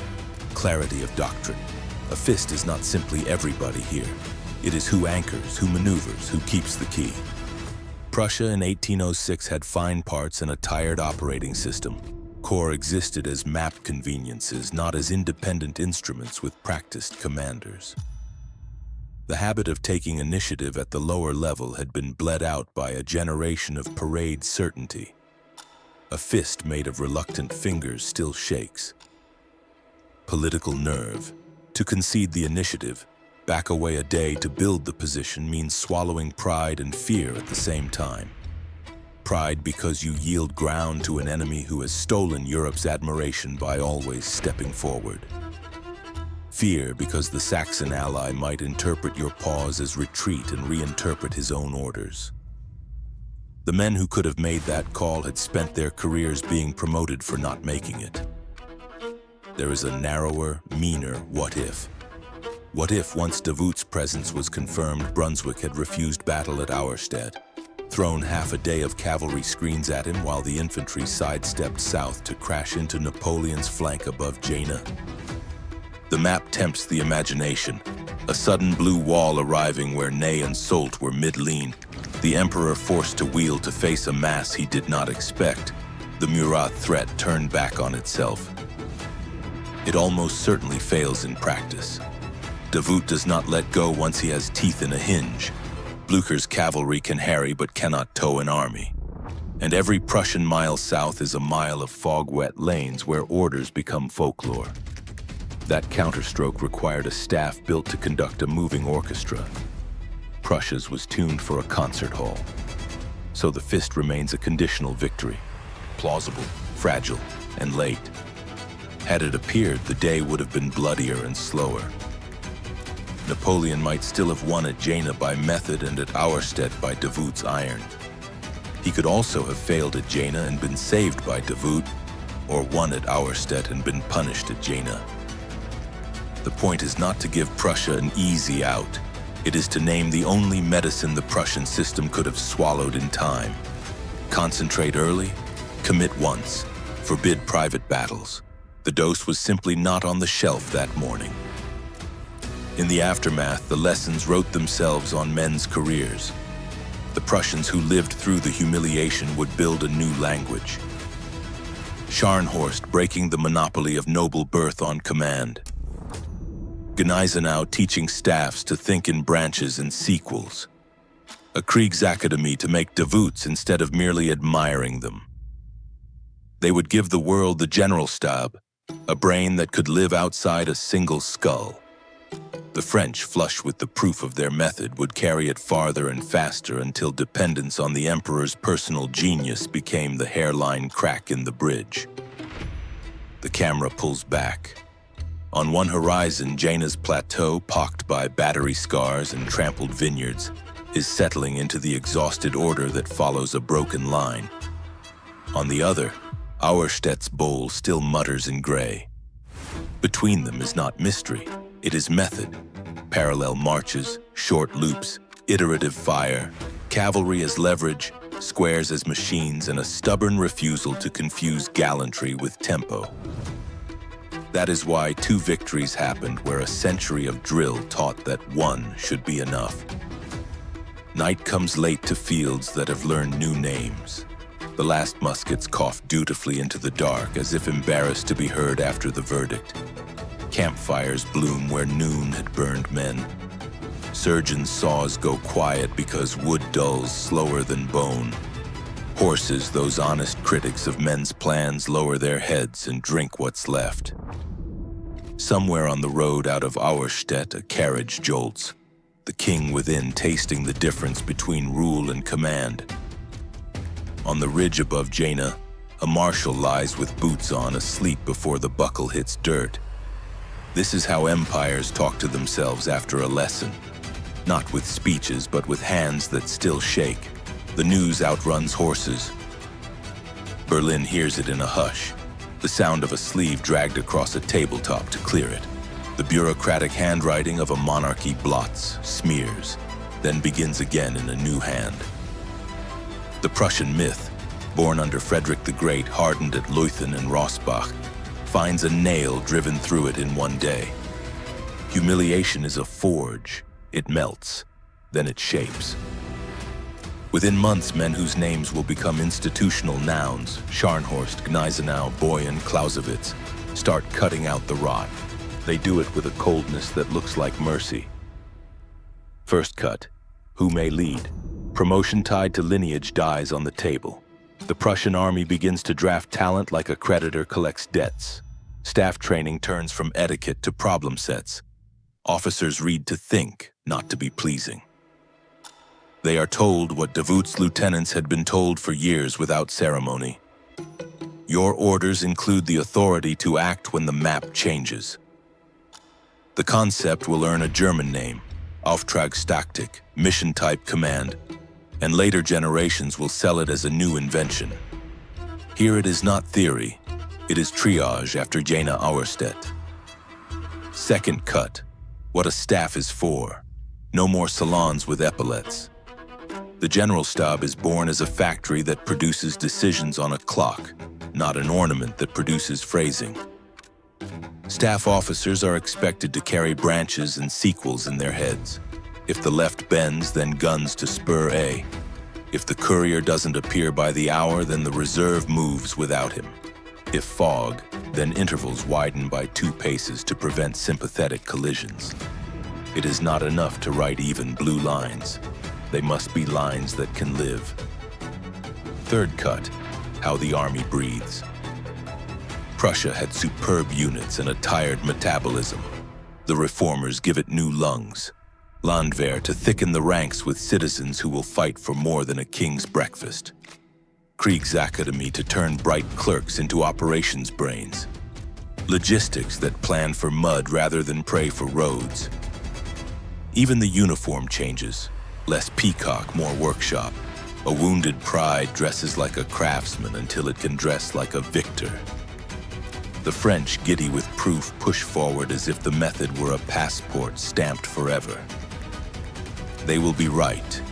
S1: Clarity of doctrine. A fist is not simply everybody here. It is who anchors, who maneuvers, who keeps the key. Prussia in 1806 had fine parts and a tired operating system. Corps existed as map conveniences, not as independent instruments with practiced commanders. The habit of taking initiative at the lower level had been bled out by a generation of parade certainty. A fist made of reluctant fingers still shakes. Political nerve. To concede the initiative, back away a day to build the position means swallowing pride and fear at the same time. Pride because you yield ground to an enemy who has stolen Europe's admiration by always stepping forward. Fear because the Saxon ally might interpret your pause as retreat and reinterpret his own orders. The men who could have made that call had spent their careers being promoted for not making it. There is a narrower, meaner what if. What if, once Davout's presence was confirmed, Brunswick had refused battle at Auerstedt, thrown half a day of cavalry screens at him while the infantry sidestepped south to crash into Napoleon's flank above Jena? The map tempts the imagination. A sudden blue wall arriving where Ney and Soult were mid-lean, the Emperor forced to wheel to face a mass he did not expect. The Murat threat turned back on itself. It almost certainly fails in practice. Davout does not let go once he has teeth in a hinge. Blücher's cavalry can harry but cannot tow an army. And every Prussian mile south is a mile of fog-wet lanes where orders become folklore. That counterstroke required a staff built to conduct a moving orchestra. Prussia's was tuned for a concert hall. So the fist remains a conditional victory. Plausible, fragile, and late. Had it appeared, the day would have been bloodier and slower. Napoleon might still have won at Jena by method and at Auerstedt by Davout's iron. He could also have failed at Jena and been saved by Davout, or won at Auerstedt and been punished at Jena. The point is not to give Prussia an easy out. It is to name the only medicine the Prussian system could have swallowed in time. Concentrate early, commit once, forbid private battles. The dose was simply not on the shelf that morning. In the aftermath, the lessons wrote themselves on men's careers. The Prussians who lived through the humiliation would build a new language. Scharnhorst breaking the monopoly of noble birth on command. Gneisenau teaching staffs to think in branches and sequels. A Kriegsakademie to make Davouts instead of merely admiring them. They would give the world the Generalstab, a brain that could live outside a single skull. The French, flush with the proof of their method, would carry it farther and faster until dependence on the Emperor's personal genius became the hairline crack in the bridge. The camera pulls back. On one horizon, Jena's plateau, pocked by battery scars and trampled vineyards, is settling into the exhausted order that follows a broken line. On the other, Auerstedt's bowl still mutters in gray. Between them is not mystery, it is method. Parallel marches, short loops, iterative fire, cavalry as leverage, squares as machines, and a stubborn refusal to confuse gallantry with tempo. That is why 2 victories happened where a century of drill taught that 1 should be enough. Night comes late to fields that have learned new names. The last muskets cough dutifully into the dark as if embarrassed to be heard after the verdict. Campfires bloom where noon had burned men. Surgeons' saws go quiet because wood dulls slower than bone. Horses, those honest critics of men's plans, lower their heads and drink what's left. Somewhere on the road out of Auerstedt, a carriage jolts, the king within tasting the difference between rule and command. On the ridge above Jena, a marshal lies with boots on, asleep before the buckle hits dirt. This is how empires talk to themselves after a lesson. Not with speeches, but with hands that still shake. The news outruns horses. Berlin hears it in a hush, the sound of a sleeve dragged across a tabletop to clear it. The bureaucratic handwriting of a monarchy blots, smears, then begins again in a new hand. The Prussian myth, born under Frederick the Great, hardened at Leuthen and Rossbach, finds a nail driven through it in one day. Humiliation is a forge. It melts, then it shapes. Within months, men whose names will become institutional nouns, Scharnhorst, Gneisenau, Boyen, Clausewitz, start cutting out the rot. They do it with a coldness that looks like mercy. First cut, who may lead? Promotion tied to lineage dies on the table. The Prussian army begins to draft talent like a creditor collects debts. Staff training turns from etiquette to problem sets. Officers read to think, not to be pleasing. They are told what Davout's lieutenants had been told for years without ceremony. Your orders include the authority to act when the map changes. The concept will earn a German name, Auftragstaktik, mission-type command, and later generations will sell it as a new invention. Here it is not theory, it is triage after Jena Auerstedt. Second cut, what a staff is for. No more salons with epaulets. The General Stab is born as a factory that produces decisions on a clock, not an ornament that produces phrasing. Staff officers are expected to carry branches and sequels in their heads. If the left bends, then guns to spur A. If the courier doesn't appear by the hour, then the reserve moves without him. If fog, then intervals widen by 2 paces to prevent sympathetic collisions. It is not enough to write even blue lines. They must be lines that can live. Third cut, how the army breathes. Prussia had superb units and a tired metabolism. The reformers give it new lungs. Landwehr to thicken the ranks with citizens who will fight for more than a king's breakfast. Kriegsakademie to turn bright clerks into operations brains. Logistics that plan for mud rather than pray for roads. Even the uniform changes. Less peacock, more workshop. A wounded pride dresses like a craftsman until it can dress like a victor. The French, giddy with proof, push forward as if the method were a passport stamped forever. They will be right,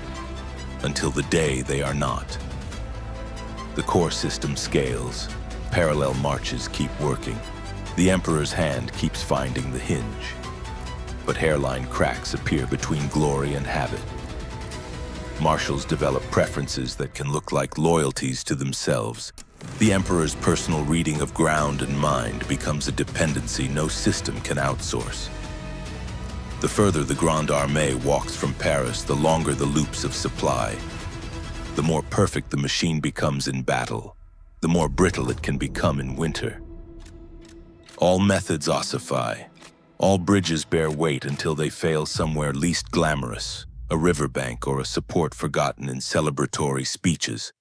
S1: until the day they are not. The core system scales. Parallel marches keep working. The Emperor's hand keeps finding the hinge. But hairline cracks appear between glory and habit. Marshals develop preferences that can look like loyalties to themselves. The Emperor's personal reading of ground and mind becomes a dependency no system can outsource. The further the Grande Armée walks from Paris, the longer the loops of supply. The more perfect the machine becomes in battle, the more brittle it can become in winter. All methods ossify. All bridges bear weight until they fail somewhere least glamorous, a riverbank or a support forgotten in celebratory speeches.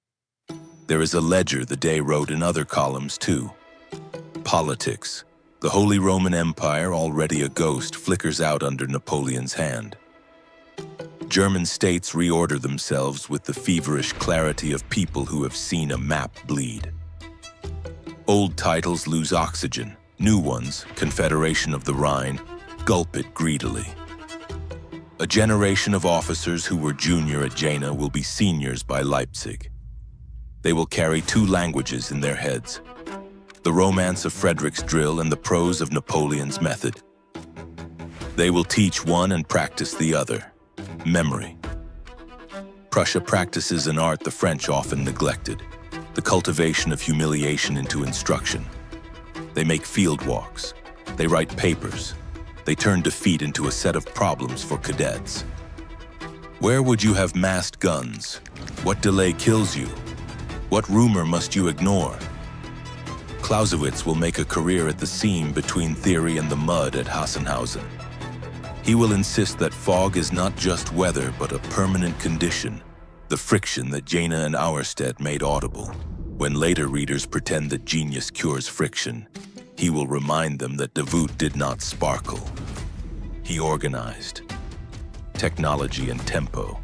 S1: There is a ledger the day wrote in other columns too. Politics. The Holy Roman Empire, already a ghost, flickers out under Napoleon's hand. German states reorder themselves with the feverish clarity of people who have seen a map bleed. Old titles lose oxygen. New ones, Confederation of the Rhine, gulp it greedily. A generation of officers who were junior at Jena will be seniors by Leipzig. They will carry 2 languages in their heads. The romance of Frederick's drill and the prose of Napoleon's method. They will teach one and practice the other. Memory. Prussia practices an art the French often neglected, the cultivation of humiliation into instruction. They make field walks. They write papers. They turn defeat into a set of problems for cadets. Where would you have massed guns? What delay kills you? What rumor must you ignore? Clausewitz will make a career at the seam between theory and the mud at Hassenhausen. He will insist that fog is not just weather, but a permanent condition, the friction that Jena and Auerstedt made audible. When later readers pretend that genius cures friction, he will remind them that Davout did not sparkle. He organized. Technology and tempo.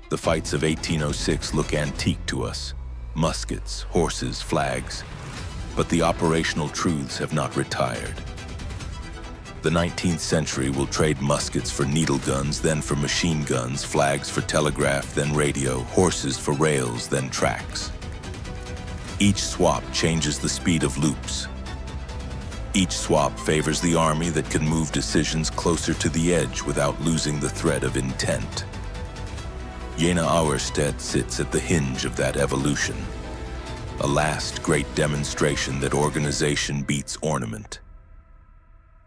S1: The fights of 1806 look antique to us. Muskets, horses, flags. But the operational truths have not retired. The 19th century will trade muskets for needle guns, then for machine guns, flags for telegraph, then radio, horses for rails, then tracks. Each swap changes the speed of loops. Each swap favors the army that can move decisions closer to the edge without losing the thread of intent. Jena Auerstedt sits at the hinge of that evolution. A last great demonstration that organization beats ornament.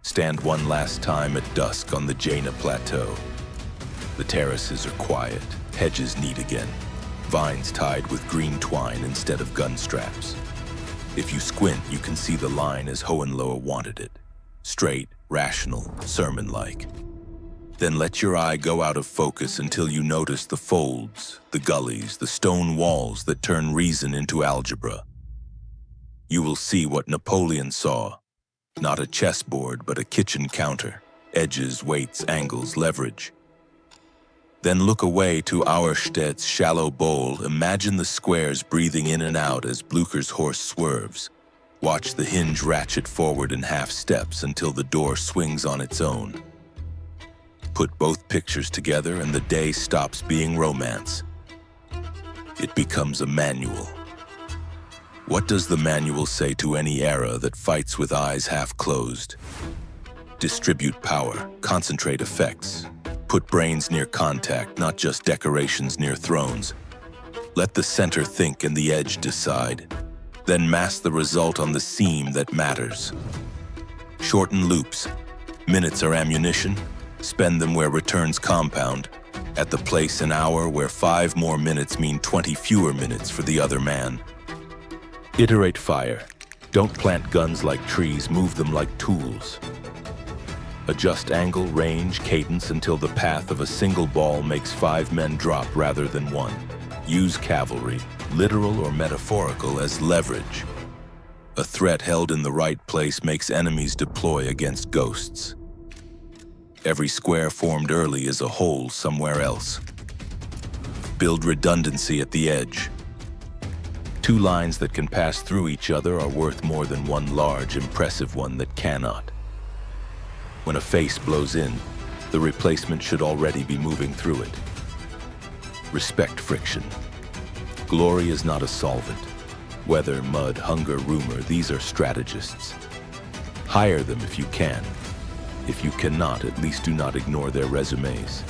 S1: Stand one last time at dusk on the Jena Plateau. The terraces are quiet, hedges neat again, vines tied with green twine instead of gun straps. If you squint, you can see the line as Hohenlohe wanted it. Straight, rational, sermon-like. Then let your eye go out of focus until you notice the folds, the gullies, the stone walls that turn reason into algebra. You will see what Napoleon saw. Not a chessboard, but a kitchen counter. Edges, weights, angles, leverage. Then look away to Auerstedt's shallow bowl. Imagine the squares breathing in and out as Blücher's horse swerves. Watch the hinge ratchet forward in half steps until the door swings on its own. Put both pictures together and the day stops being romance. It becomes a manual. What does the manual say to any era that fights with eyes half closed? Distribute power, concentrate effects. Put brains near contact, not just decorations near thrones. Let the center think and the edge decide. Then mass the result on the seam that matters. Shorten loops. Minutes are ammunition. Spend them where returns compound. At the place and hour where 5 more minutes mean 20 fewer minutes for the other man. Iterate fire. Don't plant guns like trees, move them like tools. Adjust angle, range, cadence until the path of a single ball makes 5 men drop rather than 1. Use cavalry, literal or metaphorical, as leverage. A threat held in the right place makes enemies deploy against ghosts. Every square formed early is a hole somewhere else. Build redundancy at the edge. 2 lines that can pass through each other are worth more than 1 large, impressive one that cannot. When a face blows in, the replacement should already be moving through it. Respect friction. Glory is not a solvent. Weather, mud, hunger, rumor, these are strategists. Hire them if you can. If you cannot, at least do not ignore their resumes.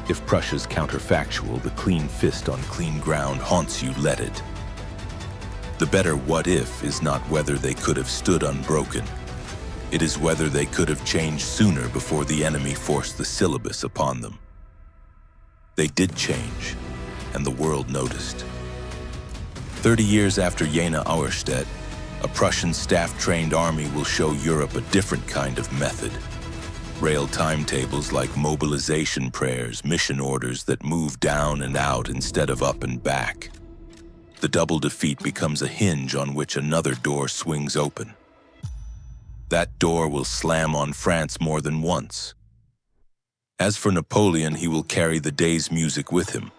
S1: If Prussia's counterfactual, the clean fist on clean ground haunts you, let it. The better what if is not whether they could have stood unbroken. It is whether they could have changed sooner before the enemy forced the syllabus upon them. They did change, and the world noticed. 30 years after Jena Auerstedt, a Prussian staff-trained army will show Europe a different kind of method. Rail timetables like mobilization prayers, mission orders that move down and out instead of up and back. The double defeat becomes a hinge on which another door swings open. That door will slam on France more than once. As for Napoleon, he will carry the day's music with him.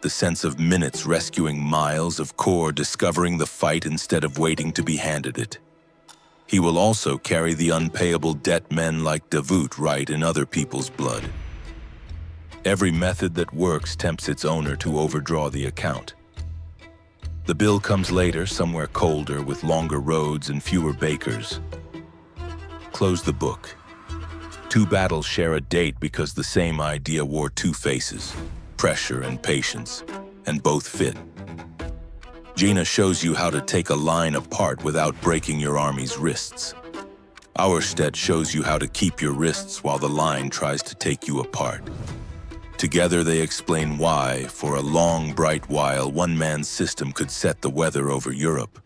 S1: The sense of minutes rescuing miles, of corps discovering the fight instead of waiting to be handed it. He will also carry the unpayable debt men like Davout write in other people's blood. Every method that works tempts its owner to overdraw the account. The bill comes later, somewhere colder, with longer roads and fewer bakers. Close the book. 2 battles share a date because the same idea wore 2 faces. Pressure and patience, and both fit. Jena shows you how to take a line apart without breaking your army's wrists. Auerstedt shows you how to keep your wrists while the line tries to take you apart. Together they explain why, for a long, bright while, one man's system could set the weather over Europe.